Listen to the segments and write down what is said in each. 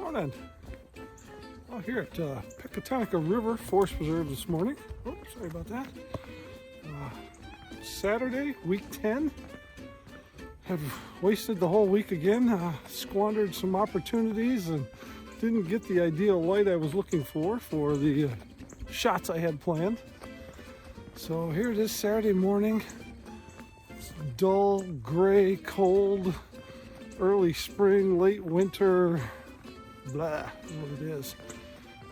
Morning. Out here at Pecatonica River Forest Preserve this morning. Oh, sorry about that. Saturday, week 10. Have wasted the whole week again. Squandered some opportunities and didn't get the ideal light I was looking for the shots I had planned. So here it is, Saturday morning. It's dull, gray, cold, early spring, late winter, blah, what it is.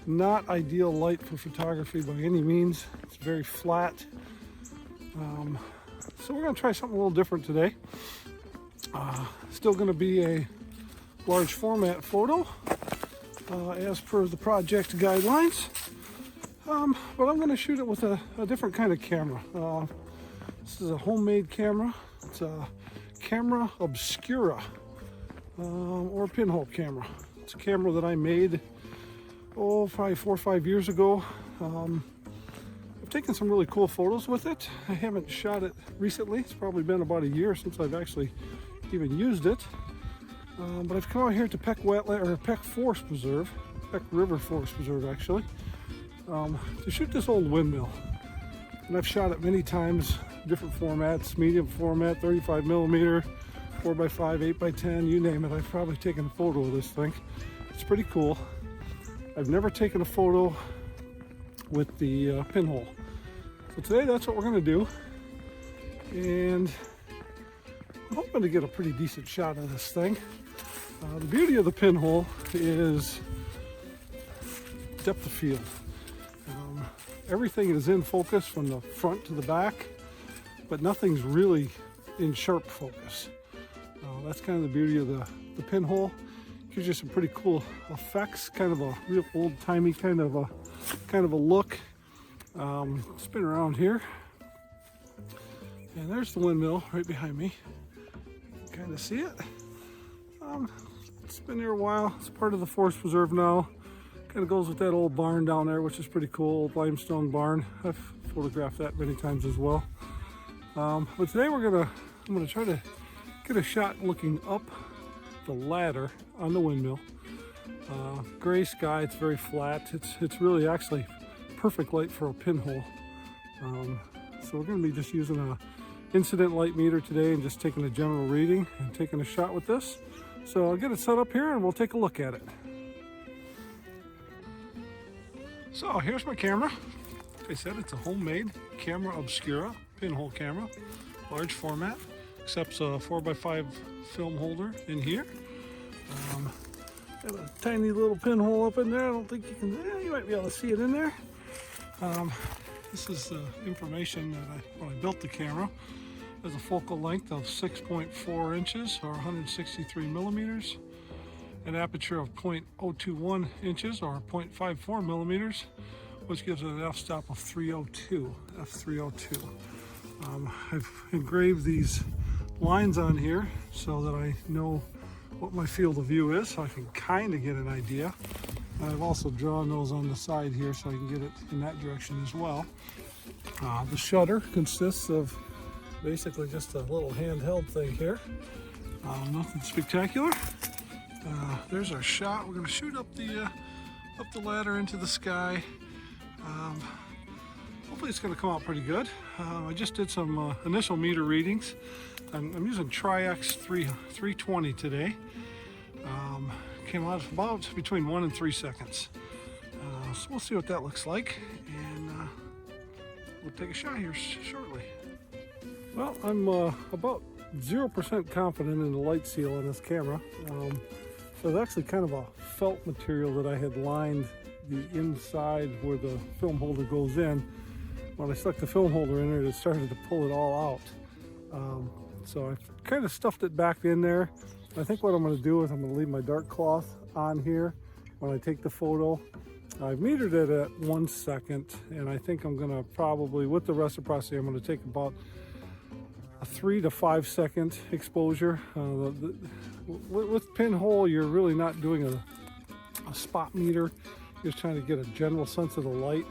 Not ideal light for photography by any means. It's very flat. So we're going to try something a little different today. Still going to be a large format photo as per the project guidelines. But I'm going to shoot it with a different kind of camera. This is a homemade camera. It's a camera Obscura or pinhole camera. It's a camera that I made, probably 4 or 5 years ago. I've taken some really cool photos with it. I haven't shot it recently. It's probably been about a year since I've actually even used it. But I've come out here to Peck Forest Preserve, Peck River Forest Preserve actually, to shoot this old windmill. And I've shot it many times, different formats, medium format, 35 millimeter, 4x5, 8x10, you name it. I've probably taken a photo of this thing. It's pretty cool. I've never taken a photo with the pinhole. So today that's what we're going to do. And I'm hoping to get a pretty decent shot of this thing. The beauty of the pinhole is depth of field. Everything is in focus from the front to the back, but nothing's really in sharp focus. That's kind of the beauty of the pinhole. Gives you some pretty cool effects, kind of a real old-timey kind of a look. Spin around here, and there's the windmill right behind me. Kind of see it. It's been here a while. It's part of the forest preserve now. Kind of goes with that old barn down there, which is pretty cool, old limestone barn. I've photographed that many times as well. But today I'm gonna try to get a shot looking up the ladder on the windmill. Gray sky, it's very flat. It's really actually perfect light for a pinhole. So we're going to be just using a incident light meter today and just taking a general reading and taking a shot with this. So I'll get it set up here and we'll take a look at it. So here's my camera. Like I said, it's a homemade camera Obscura pinhole camera, large format. Accepts a 4x5 film holder in here. Got a tiny little pinhole up in there. I don't think you can, you might be able to see it in there. This is information that when I built the camera. There's a focal length of 6.4 inches or 163 millimeters, an aperture of 0.021 inches or 0.54 millimeters, which gives it an f-stop of 302, f302. I've engraved these lines on here so that I know what my field of view is, so I can kind of get an idea. I've also drawn those on the side here so I can get it in that direction as well. The shutter consists of basically just a little handheld thing here. Nothing spectacular. There's our shot. We're going to shoot up the ladder into the sky. Hopefully it's going to come out pretty good. I just did some initial meter readings. I'm using Tri-X 320 today. Came out about between 1 and 3 seconds. So we'll see what that looks like, and we'll take a shot here shortly. Well, I'm about 0% confident in the light seal on this camera. There's actually kind of a felt material that I had lined the inside where the film holder goes in. When I stuck the film holder in there, it started to pull it all out. So I kind of stuffed it back in there. I think what I'm going to do is I'm going to leave my dark cloth on here when I take the photo. I've metered it at 1 second, and I think I'm going to probably, with the reciprocity, I'm going to take about a 3 to 5 second exposure. With pinhole, you're really not doing a spot meter. You're just trying to get a general sense of the light.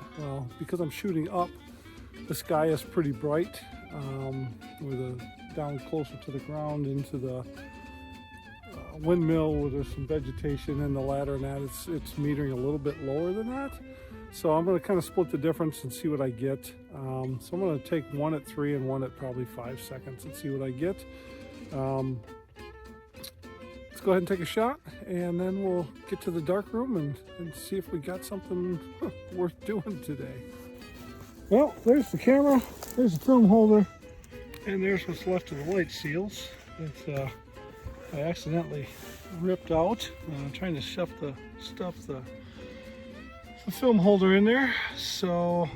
Because I'm shooting up, the sky is pretty bright. With down closer to the ground into the Windmill where there's some vegetation in the ladder and that. It's metering a little bit lower than that. So I'm going to kind of split the difference and see what I get. So I'm going to take one at 3 and one at probably 5 seconds and see what I get. Let's go ahead and take a shot, and then we'll get to the dark room and see if we got something worth doing today. Well, there's the camera, there's the film holder, and there's what's left of the light seals that I accidentally ripped out, trying to stuff the film holder in there. So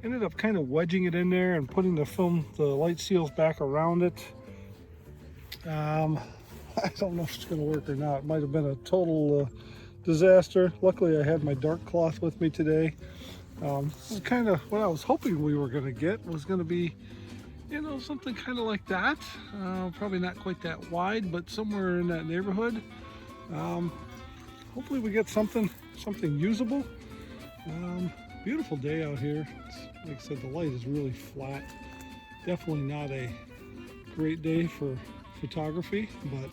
ended up kind of wedging it in there and putting the light seals back around it. I don't know if it's going to work or not. It might have been a total disaster. Luckily I had my dark cloth with me today. This is kind of what I was hoping we were going to get, was going to be, you know, something kind of like that. Probably not quite that wide, but somewhere in that neighborhood. Hopefully we get something usable. Beautiful day out here. Like I said, the light is really flat. Definitely not a great day for photography, but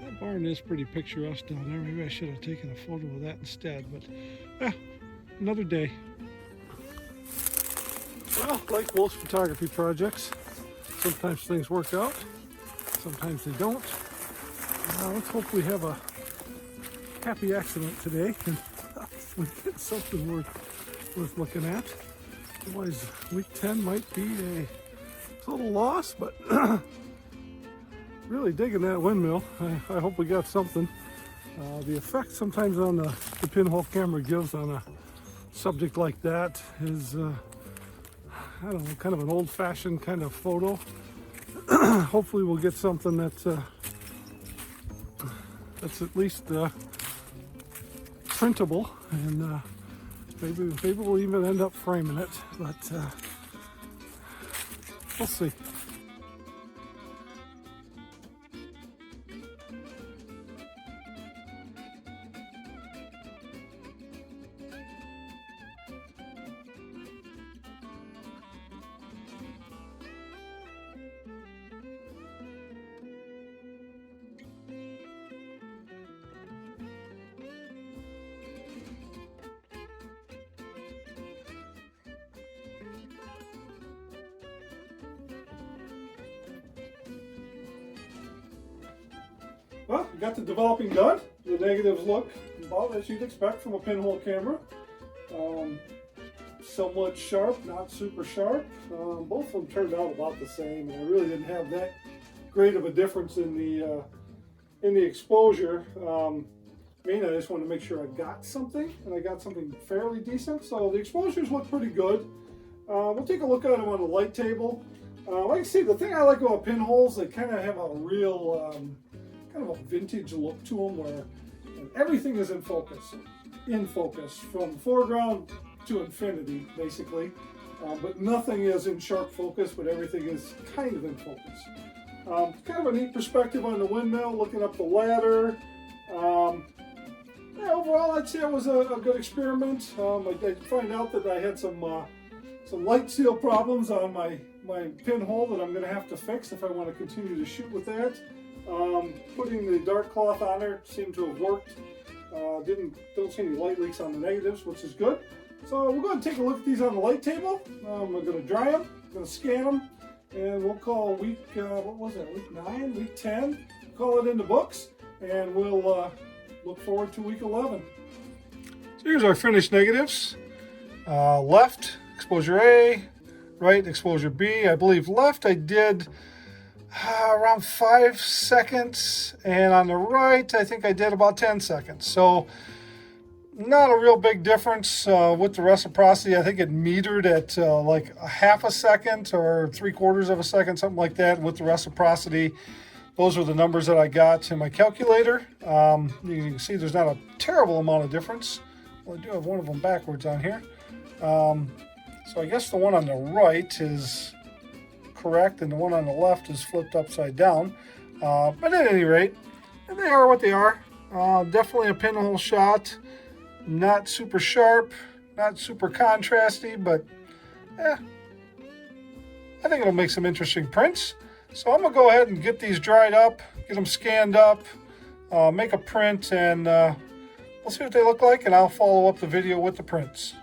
that barn is pretty picturesque down there. Maybe I should have taken a photo of that instead, but another day. Well, like most photography projects, sometimes things work out, sometimes they don't. Let's hope we have a happy accident today and we get something worth looking at. Otherwise, week 10 might be a total loss, but really digging that windmill. I hope we got something. The effect sometimes on the pinhole camera gives on a subject like that is, I don't know, kind of an old-fashioned kind of photo. Hopefully we'll get something that's at least printable, and maybe we'll even end up framing it, but we'll see. Well, we got the developing done. The negatives look about as you'd expect from a pinhole camera. Somewhat sharp, not super sharp. Both of them turned out about the same, and I really didn't have that great of a difference in the exposure. Mainly, I just wanted to make sure I got something, and I got something fairly decent. So the exposures look pretty good. We'll take a look at them on the light table. Like I say, the thing I like about pinholes, they kind of have a real kind of a vintage look to them, where everything is in focus from foreground to infinity, basically. But nothing is in sharp focus, but everything is kind of in focus. Kind of a neat perspective on the windmill, looking up the ladder. Yeah, overall, I'd say it was a good experiment. I did find out that I had some light seal problems on my pinhole that I'm going to have to fix if I want to continue to shoot with that. Putting the dark cloth on there seemed to have worked. Don't see any light leaks on the negatives, which is good. So we'll go ahead and take a look at these on the light table. We're going to dry them, going to scan them, and we'll call week, what was that, week 9, week 10, call it in the books, and we'll look forward to week 11. So here's our finished negatives. Left, exposure A, right, exposure B. I believe left I did around 5 seconds, and on the right I think I did about 10 seconds. So not a real big difference with the reciprocity. I think it metered at like a half a second or 3/4 of a second, something like that. With the reciprocity, those are the numbers that I got in my calculator. You can see there's not a terrible amount of difference. Well, I do have one of them backwards on here. So I guess the one on the right is correct and the one on the left is flipped upside down. But at any rate, they are what they are. Definitely a pinhole shot. Not super sharp, not super contrasty, but I think it'll make some interesting prints. So I'm gonna go ahead and get these dried up, get them scanned up, make a print, and we'll see what they look like, and I'll follow up the video with the prints.